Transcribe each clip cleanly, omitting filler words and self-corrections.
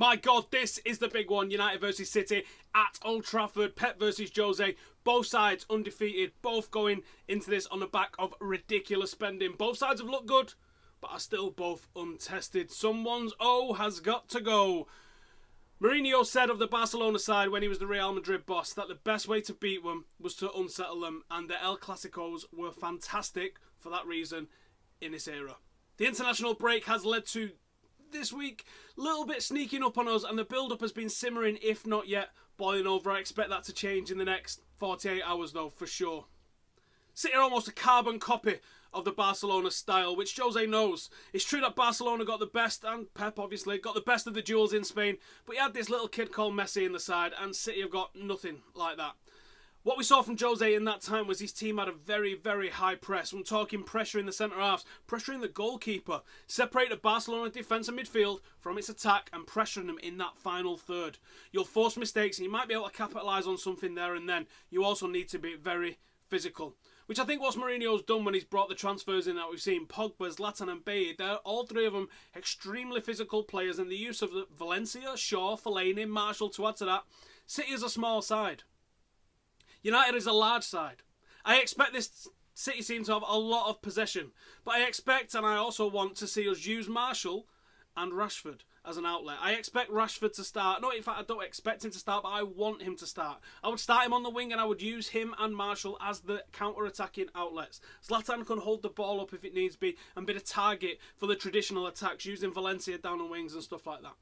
My God, this is the big one. United versus City at Old Trafford. Pep versus Jose. Both sides undefeated. Both going into this on the back of ridiculous spending. Both sides have looked good, but are still both untested. Someone's O has got to go. Mourinho said of the Barcelona side when he was the Real Madrid boss that the best way to beat them was to unsettle them, and the El Clasicos were fantastic for that reason in this era. The international break has led to this week a little bit sneaking up on us, and the build-up has been simmering, if not yet boiling over. I expect that to change in the next 48 hours though, for sure. City are almost a carbon copy of the Barcelona style, which Jose knows. It's true that Barcelona got the best, and Pep obviously got the best of the duels in Spain, but he had this little kid called Messi in the side, and City have got nothing like that. What we saw from Jose in that time was his team had a very, very high press. I'm talking pressuring the centre-halves, pressuring the goalkeeper, separated Barcelona defence and midfield from its attack and pressuring them in that final third. You'll force mistakes and you might be able to capitalise on something there and then. You also need to be very physical, which I think what Mourinho's done when he's brought the transfers in that we've seen. Pogba, Zlatan and Bailly, they're all three of them extremely physical players, and the use of Valencia, Shaw, Fellaini, Martial to add to that. City is a small side. United is a large side. I expect this City team to have a lot of possession, but I expect and I also want to see us use Martial and Rashford as an outlet. I expect Rashford to start. No, in fact, I don't expect him to start, but I want him to start. I would start him on the wing and I would use him and Martial as the counter-attacking outlets. Zlatan can hold the ball up if it needs be and be the target for the traditional attacks, using Valencia down the wings and stuff like that.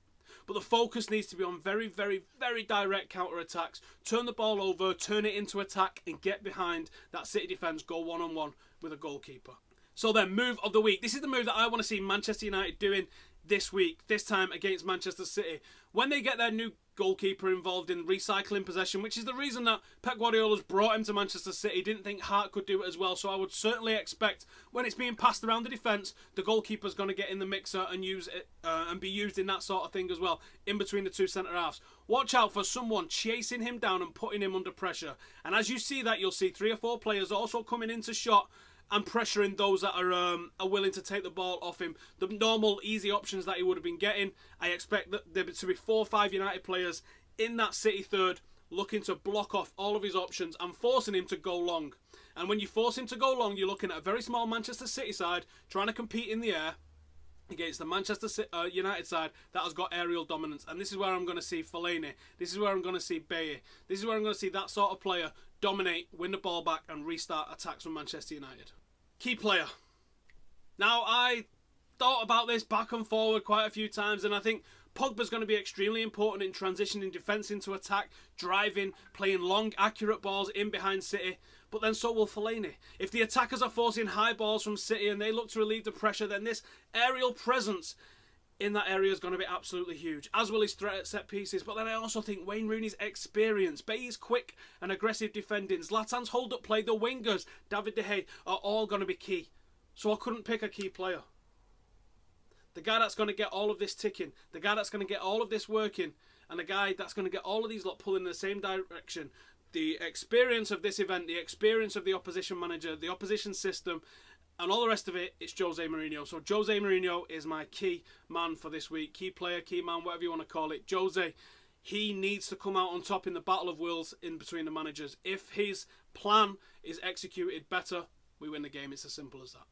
But the focus needs to be on very, very, very direct counter-attacks. Turn the ball over, turn it into attack, and get behind that City defence, go one-on-one with a goalkeeper. So then, move of the week. This is the move that I want to see Manchester United doing this week, this time against Manchester City. When they get their new goalkeeper involved in recycling possession, which is the reason that Pep Guardiola's brought him to Manchester City, didn't think Hart could do it as well, so I would certainly expect when it's being passed around the defence, the goalkeeper's going to get in the mixer and use it and be used in that sort of thing as well, in between the two centre-halves. Watch out for someone chasing him down and putting him under pressure, and as you see that, you'll see 3 or 4 players also coming into shot and pressuring those that are willing to take the ball off him. The normal, easy options that he would have been getting. I expect that there to be 4 or 5 United players in that City third looking to block off all of his options and forcing him to go long. And when you force him to go long, you're looking at a very small Manchester City side trying to compete in the air against the Manchester United side that has got aerial dominance. And this is where I'm going to see Fellaini. This is where I'm going to see Bailly. This is where I'm going to see that sort of player dominate, win the ball back and restart attacks from Manchester United. Key player. Now, I thought about this back and forward quite a few times, and I think Pogba's going to be extremely important in transitioning defence into attack, driving, playing long, accurate balls in behind City, but then so will Fellaini. If the attackers are forcing high balls from City and they look to relieve the pressure, then this aerial presence in that area is going to be absolutely huge, as will his threat at set pieces. But then I also think Wayne Rooney's experience, Bailly's quick and aggressive defending, Zlatan's hold-up play, the wingers, David De Gea, are all going to be key. So I couldn't pick a key player. The guy that's going to get all of this ticking, the guy that's going to get all of this working, and the guy that's going to get all of these lot pulling in the same direction, the experience of this event, the experience of the opposition manager, the opposition system, and all the rest of it, it's Jose Mourinho. So Jose Mourinho is my key man for this week. Key player, key man, whatever you want to call it. Jose, he needs to come out on top in the battle of wills in between the managers. If his plan is executed better, we win the game. It's as simple as that.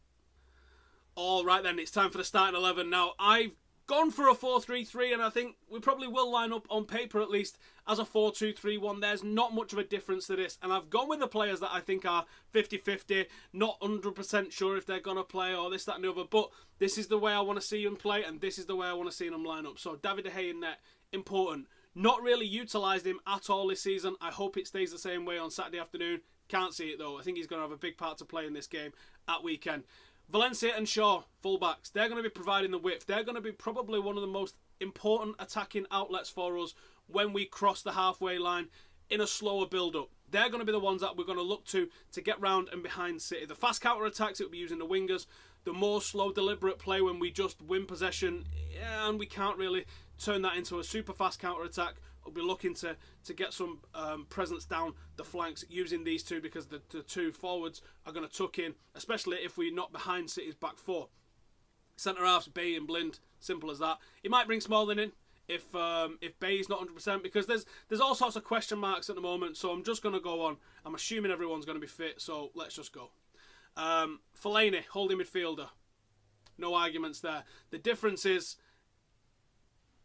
All right then, it's time for the starting 11. Now, I've gone for a 4-3-3, and I think we probably will line up on paper at least as a 4-2-3-1. There's not much of a difference to this, and I've gone with the players that I think are 50-50, not 100% sure if they're going to play or this, that and the other, but this is the way I want to see them play, and this is the way I want to see them line up. So David De Gea in net, important. Not really utilised him at all this season. I hope it stays the same way on Saturday afternoon. Can't see it though. I think he's going to have a big part to play in this game at weekend. Valencia and Shaw, fullbacks, they're going to be providing the width. They're going to be probably one of the most important attacking outlets for us when we cross the halfway line in a slower build-up. They're going to be the ones that we're going to look to get round and behind City. The fast counter-attacks, it will be using the wingers. The more slow, deliberate play when we just win possession, and we can't really turn that into a super fast counter-attack. We'll be looking to get some presence down the flanks using these two, because the two forwards are going to tuck in, especially if we're not behind City's back four. Centre-halves, Bailly and Blind, simple as that. He might bring Smalling in if Bay's not 100%, because there's all sorts of question marks at the moment. So I'm just going to go on. I'm assuming everyone's going to be fit, so let's just go. Fellaini, holding midfielder. No arguments there. The difference is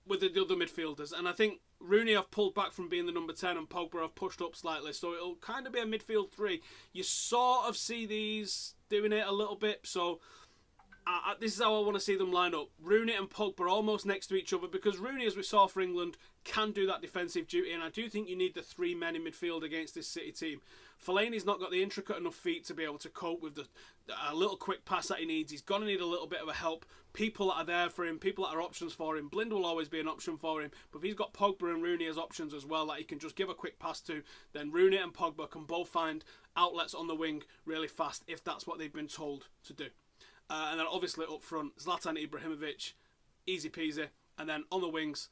with the other midfielders, and I think Rooney have pulled back from being the number 10 and Pogba have pushed up slightly, so it'll kind of be a midfield 3. You sort of see these doing it a little bit, so this is how I want to see them line up. Rooney and Pogba almost next to each other, because Rooney, as we saw for England, can do that defensive duty, and I do think you need the 3 men in midfield against this City team. Fellaini's not got the intricate enough feet to be able to cope with a little quick pass that he needs. He's going to need a little bit of a help. People that are there for him, people that are options for him. Blind will always be an option for him, but if he's got Pogba and Rooney as options as well that he can just give a quick pass to, then Rooney and Pogba can both find outlets on the wing really fast if that's what they've been told to do. And then obviously up front, Zlatan Ibrahimovic, easy peasy. And then on the wings,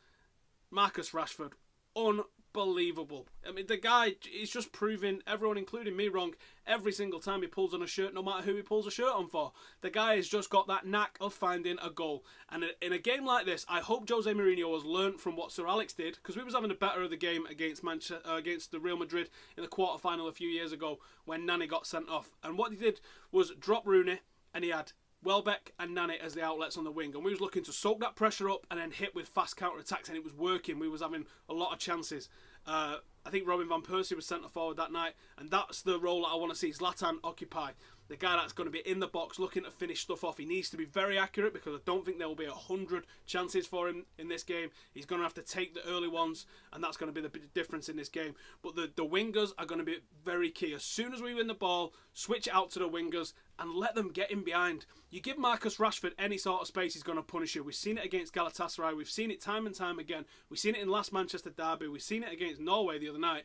Marcus Rashford, unbelievable. I mean, the guy is just proving everyone, including me, wrong every single time he pulls on a shirt, no matter who he pulls a shirt on for. The guy has just got that knack of finding a goal. And in a game like this, I hope Jose Mourinho has learnt from what Sir Alex did, because we was having the better of the game against the Real Madrid in the quarter-final a few years ago when Nani got sent off. And what he did was drop Rooney, and he had Welbeck and Nani as the outlets on the wing, and we was looking to soak that pressure up and then hit with fast counter-attacks, and it was working. We was having a lot of chances. I think Robin Van Persie was centre forward that night, and that's the role that I want to see Zlatan occupy. The guy that's going to be in the box looking to finish stuff off. He needs to be very accurate, because I don't think there will be 100 chances for him in this game. He's going to have to take the early ones, and that's going to be the difference in this game. But the wingers are going to be very key. As soon as we win the ball, switch it out to the wingers and let them get in behind. You give Marcus Rashford any sort of space, he's going to punish you. We've seen it against Galatasaray. We've seen it time and time again. We've seen it in last Manchester derby. We've seen it against Norway the other night.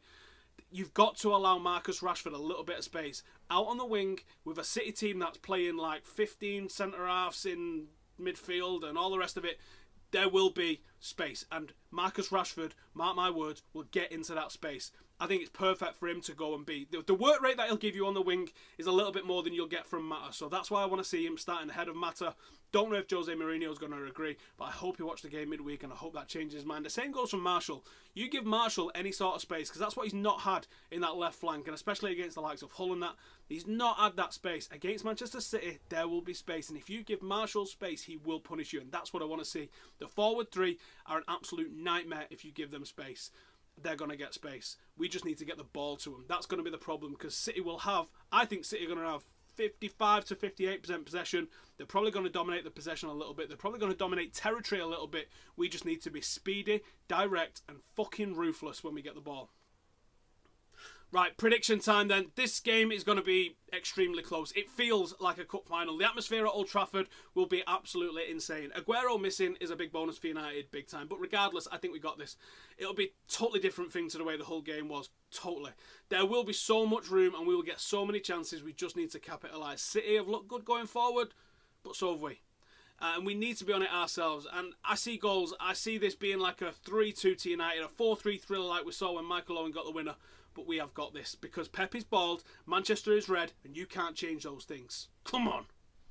You've got to allow Marcus Rashford a little bit of space out on the wing with a City team that's playing like 15 centre-halves in midfield and all the rest of it. There will be space, and Marcus Rashford, mark my words, will get into that space. I think it's perfect for him to go and be. The work rate that he'll give you on the wing is a little bit more than you'll get from Mata, so that's why I want to see him starting ahead of Mata. Don't know if Jose Mourinho is going to agree, but I hope he watched the game midweek, and I hope that changes his mind. The same goes for Martial. You give Martial any sort of space, because that's what he's not had in that left flank, and especially against the likes of Hull and that. He's not had that space. Against Manchester City, there will be space, and if you give Martial space, he will punish you, and that's what I want to see. The forward 3 are an absolute nightmare if you give them space. They're going to get space. We just need to get the ball to them. That's going to be the problem, because City will have, I think City are going to have 55 to 58% possession. They're probably going to dominate the possession a little bit. They're probably going to dominate territory a little bit. We just need to be speedy, direct, and fucking ruthless when we get the ball. Right, prediction time then. This game is going to be extremely close. It feels like a cup final. The atmosphere at Old Trafford will be absolutely insane. Aguero missing is a big bonus for United, big time. But regardless, I think we got this. It'll be a totally different thing to the way the whole game was. Totally. There will be so much room and we will get so many chances. We just need to capitalise. City have looked good going forward, but so have we. And we need to be on it ourselves. And I see goals. I see this being like a 3-2 to United, a 4-3 thriller like we saw when Michael Owen got the winner. But we have got this, because Pep is bald, Manchester is red, and you can't change those things. Come on.